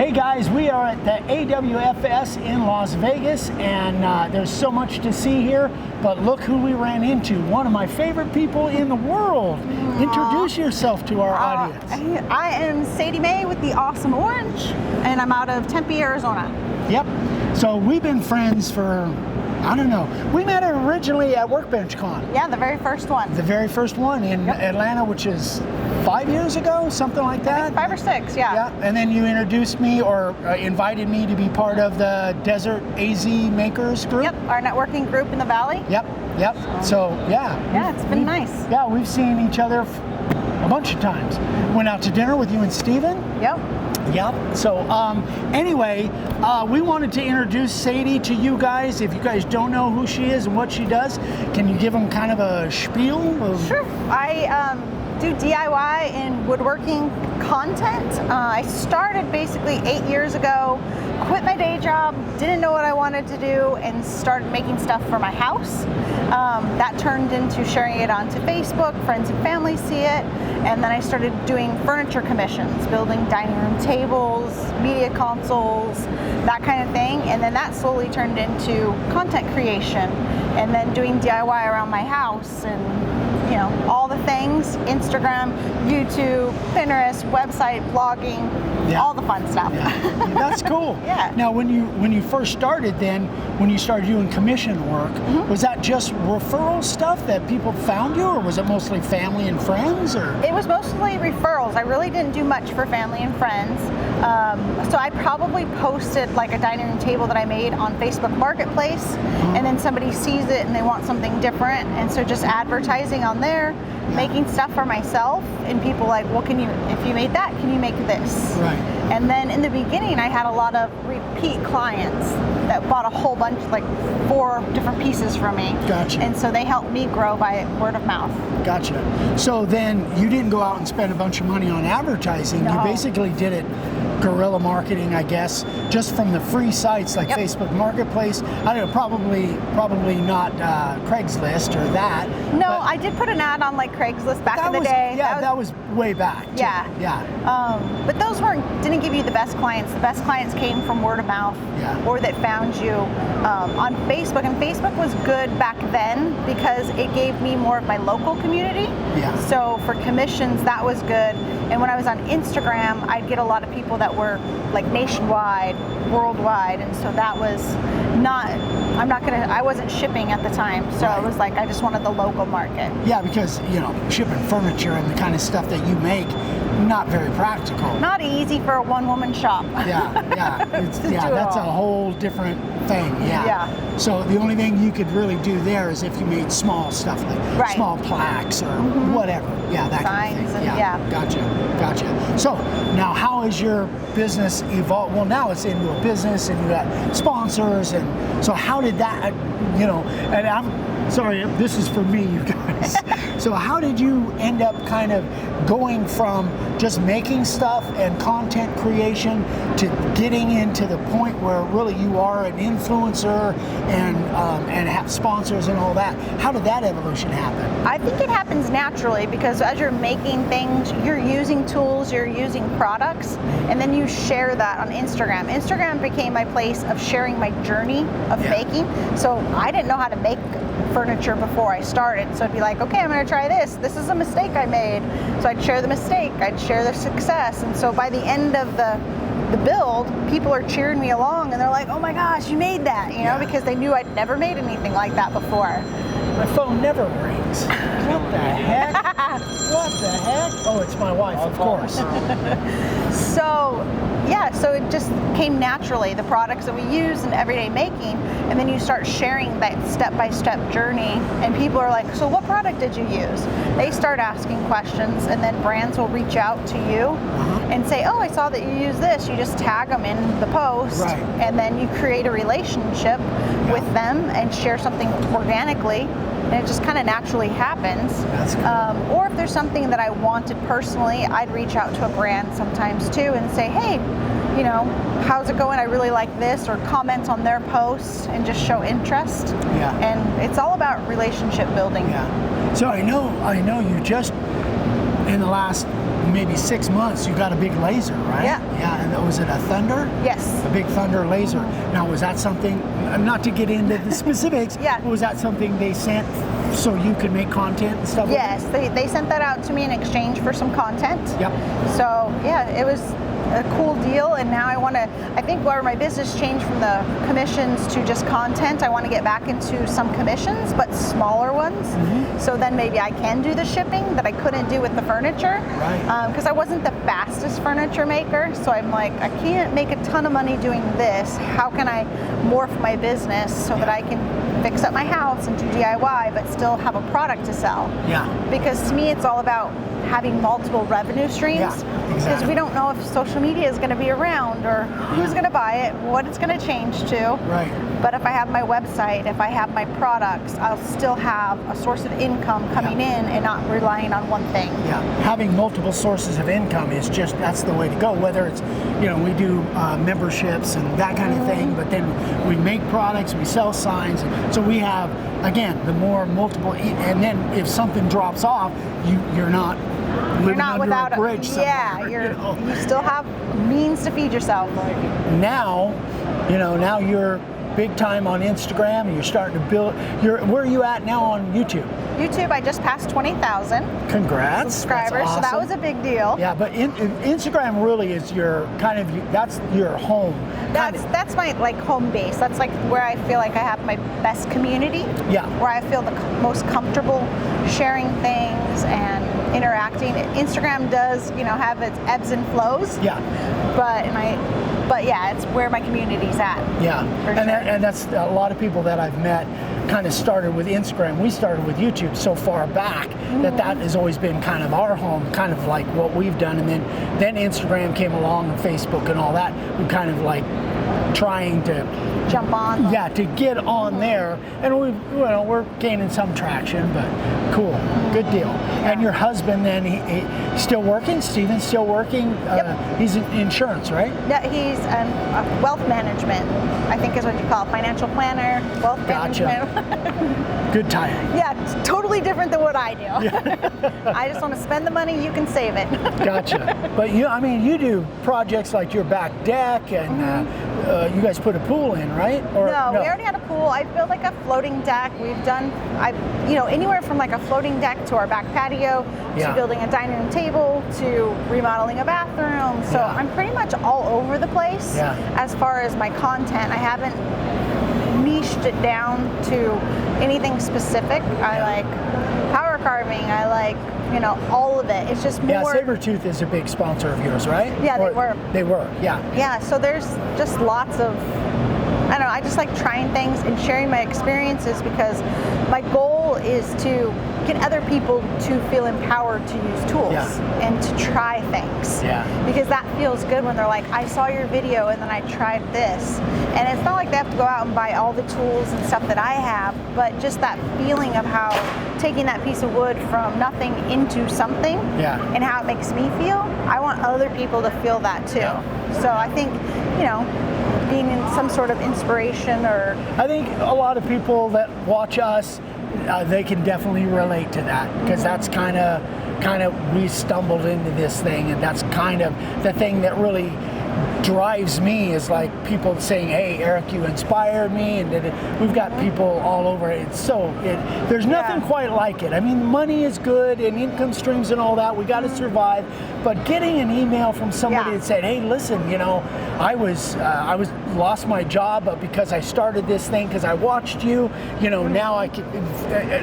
Hey guys, we are at the AWFS in Las Vegas, and there's so much to see here, but look who we ran into. One of my favorite people in the world. Introduce yourself to our audience. I am Sadie Mae with the Awesome Orange, and I'm out of Tempe, Arizona. Yep. So we've been friends for, I don't know. We met originally at Workbench Con. Yeah, the very first one. The very first one in Atlanta, which is 5 years ago, something like that. I think 5 or 6, yeah. Yeah, and then you introduced me or invited me to be part of the Desert AZ Makers group. Yep, our networking group in the Valley. Yep. So yeah. Yeah, it's been nice. Yeah, we've seen each other a bunch of times. Went out to dinner with you and Steven. Yep. Yep. So anyway, we wanted to introduce Sadie to you guys. If you guys don't know who she is and what she does, can you give them kind of a spiel? Sure. I do DIY and woodworking content. I started basically 8 years ago, quit my day job, didn't know what I wanted to do, and started making stuff for my house. That turned into sharing it onto Facebook, friends and family see it, and then I started doing furniture commissions, building dining room tables, media consoles, that kind of thing, and then that slowly turned into content creation, and then doing DIY around my house, and you know, all the things, Instagram, YouTube, Pinterest, website, blogging, all the fun stuff. Yeah. That's cool. Yeah. Now, when you first started, then when you started doing commission work, was that just referral stuff that people found you, or was it mostly family and friends? Or it was mostly referrals. I really didn't do much for family and friends. So I probably posted like a dining room table that I made on Facebook Marketplace, and then somebody sees it and they want something different, and so just advertising on there, making stuff for myself, and people like, well, can you, if you made that, can you make this? Right. And then in the beginning, I had a lot of repeat clients that bought a whole bunch, like 4 different pieces from me. Gotcha. And so they helped me grow by word of mouth. Gotcha. So then you didn't go out and spend a bunch of money on advertising. No. You basically did it guerrilla marketing, I guess, just from the free sites like Facebook Marketplace. I don't know, probably not Craigslist or that. No, I did put an ad on like Craigslist back in the day. Yeah, that was way back. Yeah. Yeah. But those didn't give you the best clients. The best clients came from word of mouth, or that found you on Facebook. And Facebook was good back then because it gave me more of my local community. Yeah. So for commissions, that was good. And when I was on Instagram, I'd get a lot of people that were like nationwide, worldwide, and so that was not, I wasn't shipping at the time, so it was like I just wanted the local market. Yeah, because, you know, shipping furniture and the kind of stuff that you make, not very practical. Not easy for a one-woman shop. That's a whole different thing. Yeah. So the only thing you could really do there is if you made small stuff like small plaques or whatever. Yeah, that kind of thing. Gotcha. So now, how has your business evolved? Well, now it's into a business, and you got sponsors, and so how did that? You know, and I'm sorry, this is for me, you guys. So how did you end up kind of going from just making stuff and content creation to getting into the point where really you are an influencer and have sponsors and all that? How did that evolution happen? I think it happens naturally because as you're making things, you're using tools, you're using products, and then you share that on Instagram. Instagram became my place of sharing my journey of making. So I didn't know how to make furniture before I started. So I'd be like, okay, I'm going to try this. This is a mistake I made. So I'd share the mistake. I'd share the success. And so by the end of the build, people are cheering me along, and they're like, oh my gosh, you made that, you know, because they knew I'd never made anything like that before. My phone never rings. What the heck? What the heck? Oh, it's my wife, of course. So it just came naturally, the products that we use in everyday making, and then you start sharing that step-by-step journey, and people are like, so what product did you use? They start asking questions, and then brands will reach out to you and say, oh, I saw that you use this. You just tag them in the post, and then you create a relationship with them and share something organically, and it just kind of naturally happens. Or if there's something that I wanted personally, I'd reach out to a brand sometimes too and say, hey, you know, how's it going? I really like this, or comment on their posts and just show interest. And it's all about relationship building. So I know you just in the last maybe 6 months, you got a big laser, right? Yeah. Yeah, and was it a Thunder? Yes. A big Thunder laser. Now, was that something, not to get into the specifics, Yeah. was that something they sent so you could make content and stuff? Yes, they sent that out to me in exchange for some content. Yep. So yeah, it was a cool deal, and now I think where my business changed from the commissions to just content, I want to get back into some commissions, but smaller ones. So then maybe I can do the shipping that I couldn't do with the furniture. Right. Because I wasn't the fastest furniture maker, so I'm like, I can't make a ton of money doing this. How can I morph my business so that I can fix up my house and do DIY, but still have a product to sell? Yeah. Because to me, it's all about having multiple revenue streams. Yeah, because exactly. we don't know if social media is going to be around or who's going to buy it, what it's going to change to. Right. But if I have my website, if I have my products, I'll still have a source of income coming in and not relying on one thing. Yeah, having multiple sources of income is that's the way to go. Whether it's, we do memberships and that kind of thing, but then we make products, we sell signs. So we have, again, the more multiple, and then if something drops off, you're not living under without a bridge somewhere. Yeah, you still have means to feed yourself. Now you're big time on Instagram, and you're starting to build. Where are you at now on YouTube? YouTube, I just passed 20,000 Congrats, subscribers, that's awesome. so that was a big deal. Yeah, but Instagram really is your that's your home. That's my home base. That's where I feel like I have my best community. Yeah. Where I feel the most comfortable sharing things and interacting. Instagram does, have its ebbs and flows. Yeah. But yeah, it's where my community's at. Yeah, and and that's a lot of people that I've met kind of started with Instagram. We started with YouTube so far back that has always been kind of our home, kind of like what we've done. And then Instagram came along and Facebook and all that. We kind of trying to jump on. Yeah, to get on there, and we're gaining some traction, but cool, good deal. Yeah. And your husband then, he still working? Steven's still working? Yep. He's in insurance, right? Yeah, he's wealth management, I think is what you call it, financial planner, wealth management. Good time. Yeah, it's totally different than what I do. Yeah. I just want to spend the money, you can save it. Gotcha. But you do projects like your back deck, and you guys put a pool in, right? Or, no, we already had a pool. I built a floating deck. We've done, anywhere from a floating deck to our back patio, to building a dining room table, to remodeling a bathroom. So I'm pretty much all over the place as far as my content. I haven't niched it down to anything specific. I like power carving. I like, all of it. It's just more. Yeah, Sabertooth is a big sponsor of yours, right? Yeah, they were. They were, yeah. Yeah, so there's just lots of, I just like trying things and sharing my experiences, because my goal is to get other people to feel empowered to use tools and to try things. Yeah. Because that feels good when they're like, I saw your video and then I tried this. And it's not like they have to go out and buy all the tools and stuff that I have, but just that feeling of how taking that piece of wood from nothing into something and how it makes me feel. I want other people to feel that too. Yeah. So I think, being in some sort of inspiration, or I think a lot of people that watch us, they can definitely relate to that, because that's kind of we stumbled into this thing, and that's kind of the thing that really drives me, is people saying, hey, Eric, you inspired me, and we've got people all over it. There's nothing quite like it. I mean, money is good and income streams and all that, we got to survive, but getting an email from somebody that said, hey, listen, I lost my job, but because I started this thing, because I watched you, now I can,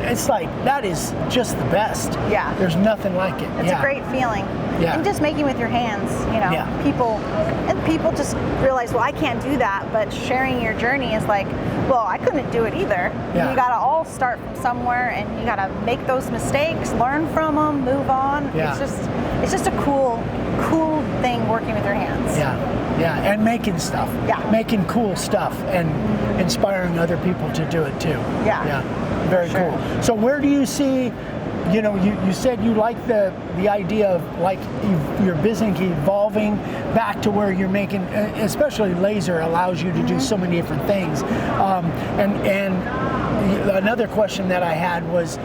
it's that is just the best. Yeah. There's nothing like it. It's a great feeling. Yeah. And just making with your hands, people just realize, well, I can't do that, but sharing your journey is well, I couldn't do it either. Yeah. You got to all start from somewhere, and you got to make those mistakes, learn from them, move on. Yeah. It's just a cool thing working with your hands. Yeah, and making stuff. Yeah. Making cool stuff and inspiring other people to do it too. Yeah. Very cool. So where do you see, you said you like the idea of your business evolving back to where you're making, especially laser allows you to do so many different things. And another question that I had was,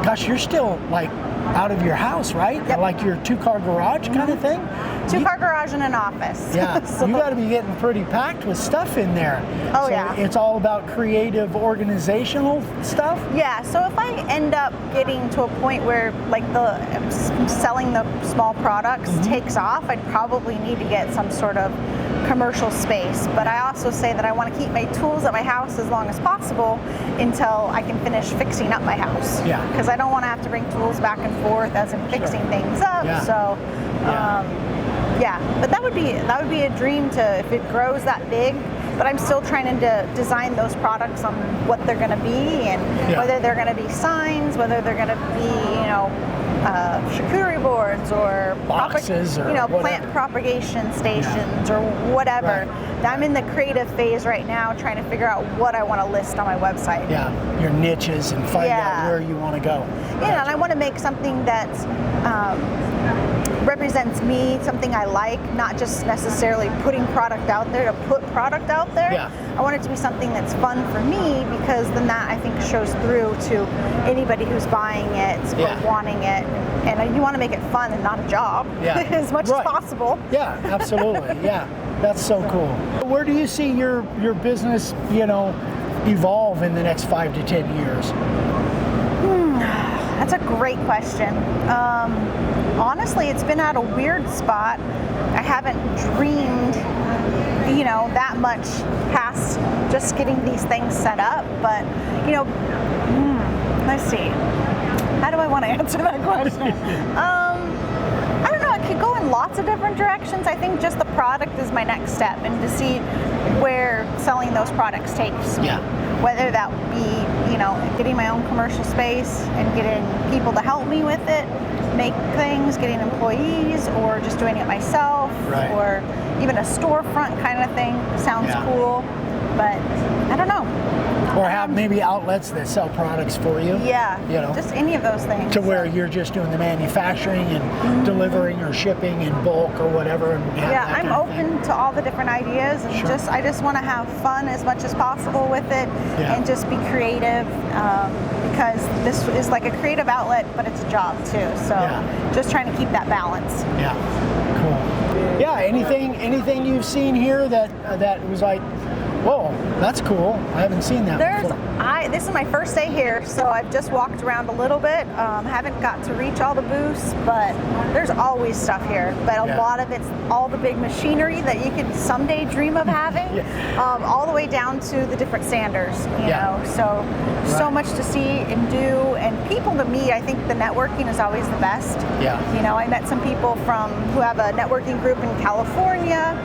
gosh, you're still out of your house, right? Yep. Like your 2-car garage kind of thing? 2-car garage and an office. Yeah, So, you got to be getting pretty packed with stuff in there. Oh, so yeah. It's all about creative, organizational stuff? Yeah, so if I end up getting to a point where like selling the small products takes off, I'd probably need to get some sort of commercial space. But I also say that I want to keep my tools at my house as long as possible until I can finish fixing up my house. Yeah. Because I don't want to have to bring tools back and forth as I'm fixing things up. Yeah. So yeah, but that would be a dream if it grows that big. But I'm still trying to design those products on what they're going to be, and whether they're going to be signs, whether they're going to be, charcuterie boards or boxes, or plant propagation stations or whatever. Right. I'm in the creative phase right now, trying to figure out what I want to list on my website. Yeah, your niches and find out where you want to go. Yeah, and I want to make something that represents me, something I like, not just necessarily putting product out there to put product out there. Yeah. I want it to be something that's fun for me, because then that I think shows through to anybody who's buying it or wanting it. And you want to make it fun and not a job as much as possible. Yeah, absolutely. Yeah, that's so cool. Where do you see your business, evolve in the next 5 to 10 years? That's a great question. Honestly, it's been at a weird spot. I haven't dreamed, that much past just getting these things set up. But, let's see. How do I want to answer that question? I don't know. It could go in lots of different directions. I think just the product is my next step, and to see where selling those products takes me. Whether that would be, getting my own commercial space and getting people to help me with it, make things, getting employees, or just doing it myself, or even a storefront kind of thing sounds cool, but I don't know. Or have maybe outlets that sell products for you. Yeah, just any of those things. To where you're just doing the manufacturing and delivering or shipping in bulk or whatever. And I'm open to all the different ideas, and I just want to have fun as much as possible with it, and just be creative, because this is like a creative outlet, but it's a job too. So just trying to keep that balance. Yeah, cool. Yeah, anything you've seen here that was like, whoa, that's cool. I haven't seen that before. This is my first day here, so I've just walked around a little bit. Haven't got to reach all the booths, but there's always stuff here. But a lot of it's all the big machinery that you could someday dream of having, all the way down to the different sanders, you know. So much to see and do. And people, to me, I think the networking is always the best. I met some people who have a networking group in California,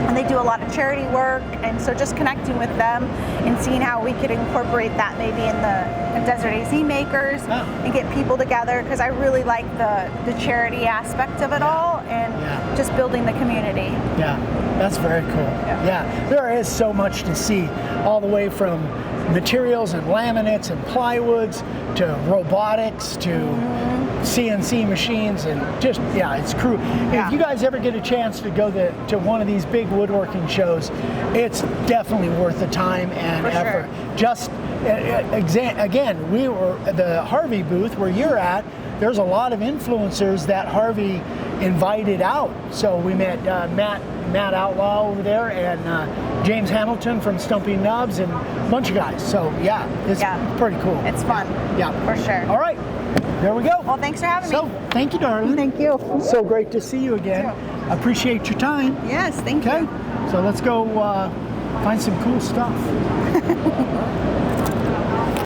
and they do a lot of charity work, and so just connecting with them and seeing how we could incorporate that maybe in the Desert AZ makers and get people together, because I really like the charity aspect of it all, and just building the community. Yeah, that's very cool. Yeah, there is so much to see, all the way from materials and laminates and plywoods to robotics to CNC machines, and just it's cool. If you guys ever get a chance to go to one of these big woodworking shows, it's definitely worth the time and effort. Just again, we were the Harvey booth where you're at. There's a lot of influencers that Harvey invited out. So we met Matt Outlaw over there, and James Hamilton from Stumpy Nubs, and a bunch of guys. So it's pretty cool. It's fun. Yeah, for sure. All right, there we go. Well, thanks for having me. So thank you, darling. Thank you. So great to see you again. I appreciate your time. Yes, thank you. Okay, so let's go find some cool stuff.